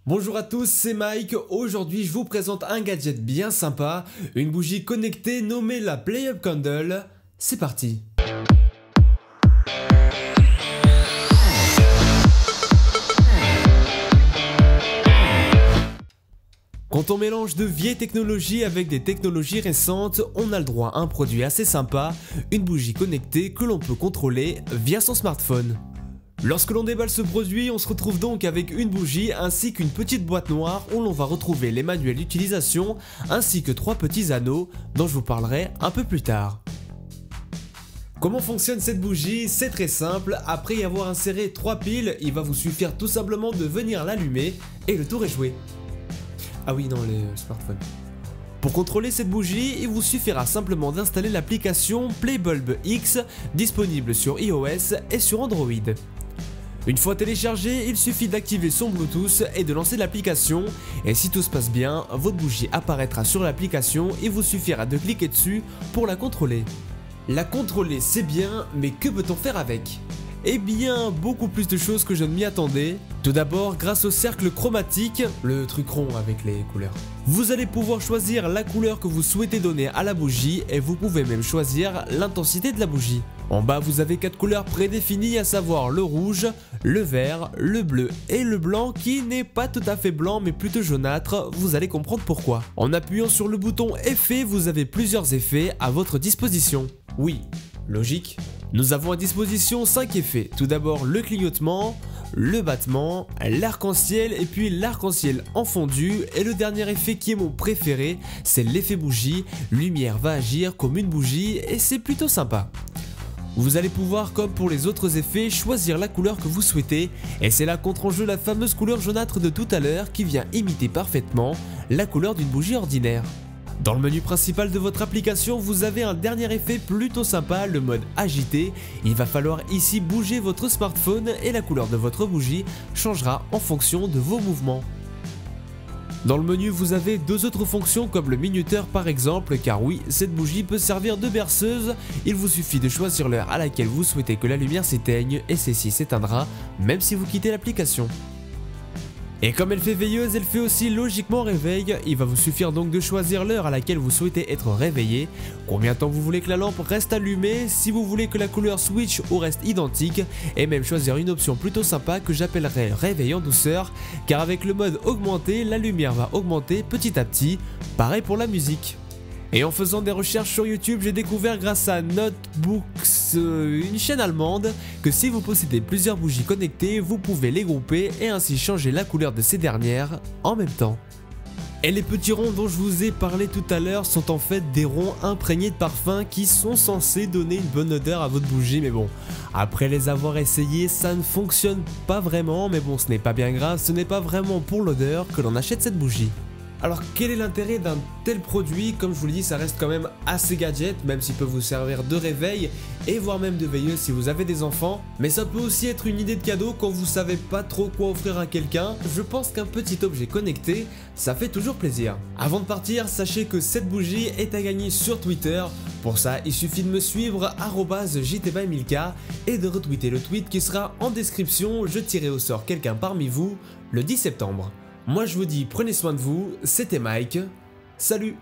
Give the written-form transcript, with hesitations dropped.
Bonjour à tous, c'est Mike. Aujourd'hui, je vous présente un gadget bien sympa, une bougie connectée nommée la Play Up Candle. C'est parti. Quand on mélange de vieilles technologies avec des technologies récentes, on a le droit à un produit assez sympa, une bougie connectée que l'on peut contrôler via son smartphone. Lorsque l'on déballe ce produit, on se retrouve donc avec une bougie ainsi qu'une petite boîte noire où l'on va retrouver les manuels d'utilisation ainsi que 3 petits anneaux dont je vous parlerai un peu plus tard. Comment fonctionne cette bougie? C'est très simple, après y avoir inséré 3 piles, il va vous suffire tout simplement de venir l'allumer et le tour est joué. Ah oui, non, les smartphones. Pour contrôler cette bougie, il vous suffira simplement d'installer l'application PlayBulb X disponible sur iOS et sur Android. Une fois téléchargé, il suffit d'activer son Bluetooth et de lancer l'application, et si tout se passe bien, votre bougie apparaîtra sur l'application et il vous suffira de cliquer dessus pour la contrôler. La contrôler c'est bien, mais que peut-on faire avec? Eh bien, beaucoup plus de choses que je ne m'y attendais. Tout d'abord, grâce au cercle chromatique, le truc rond avec les couleurs, vous allez pouvoir choisir la couleur que vous souhaitez donner à la bougie et vous pouvez même choisir l'intensité de la bougie. En bas, vous avez 4 couleurs prédéfinies, à savoir le rouge, le vert, le bleu et le blanc qui n'est pas tout à fait blanc mais plutôt jaunâtre, vous allez comprendre pourquoi. En appuyant sur le bouton effet, vous avez plusieurs effets à votre disposition. Oui, logique. Nous avons à disposition 5 effets. Tout d'abord le clignotement, le battement, l'arc-en-ciel et puis l'arc-en-ciel en fondu. Et le dernier effet qui est mon préféré, c'est l'effet bougie. Lumière va agir comme une bougie et c'est plutôt sympa. Vous allez pouvoir, comme pour les autres effets, choisir la couleur que vous souhaitez. Et c'est là qu'entre en jeu la fameuse couleur jaunâtre de tout à l'heure qui vient imiter parfaitement la couleur d'une bougie ordinaire. Dans le menu principal de votre application, vous avez un dernier effet plutôt sympa, le mode agité. Il va falloir ici bouger votre smartphone et la couleur de votre bougie changera en fonction de vos mouvements. Dans le menu, vous avez 2 autres fonctions comme le minuteur par exemple, car oui, cette bougie peut servir de berceuse. Il vous suffit de choisir l'heure à laquelle vous souhaitez que la lumière s'éteigne et celle-ci s'éteindra même si vous quittez l'application. Et comme elle fait veilleuse, elle fait aussi logiquement réveil. Il va vous suffire donc de choisir l'heure à laquelle vous souhaitez être réveillé, combien de temps vous voulez que la lampe reste allumée, si vous voulez que la couleur switch ou reste identique, et même choisir une option plutôt sympa que j'appellerai réveil en douceur, car avec le mode augmenté, la lumière va augmenter petit à petit, pareil pour la musique. Et en faisant des recherches sur YouTube, j'ai découvert grâce à Notebooks, une chaîne allemande, que si vous possédez plusieurs bougies connectées, vous pouvez les grouper et ainsi changer la couleur de ces dernières en même temps. Et les petits ronds dont je vous ai parlé tout à l'heure sont en fait des ronds imprégnés de parfum qui sont censés donner une bonne odeur à votre bougie, mais bon, après les avoir essayés, ça ne fonctionne pas vraiment, mais bon, ce n'est pas bien grave, ce n'est pas vraiment pour l'odeur que l'on achète cette bougie. Alors quel est l'intérêt d'un tel produit? Comme je vous l'ai dit, ça reste quand même assez gadget, même s'il peut vous servir de réveil et voire même de veilleuse si vous avez des enfants. Mais ça peut aussi être une idée de cadeau quand vous savez pas trop quoi offrir à quelqu'un. Je pense qu'un petit objet connecté, ça fait toujours plaisir. Avant de partir, sachez que cette bougie est à gagner sur Twitter. Pour ça, il suffit de me suivre @jtby1000k et de retweeter le tweet qui sera en description. Je tirerai au sort quelqu'un parmi vous le 10 septembre. Moi je vous dis prenez soin de vous, c'était Mike, salut!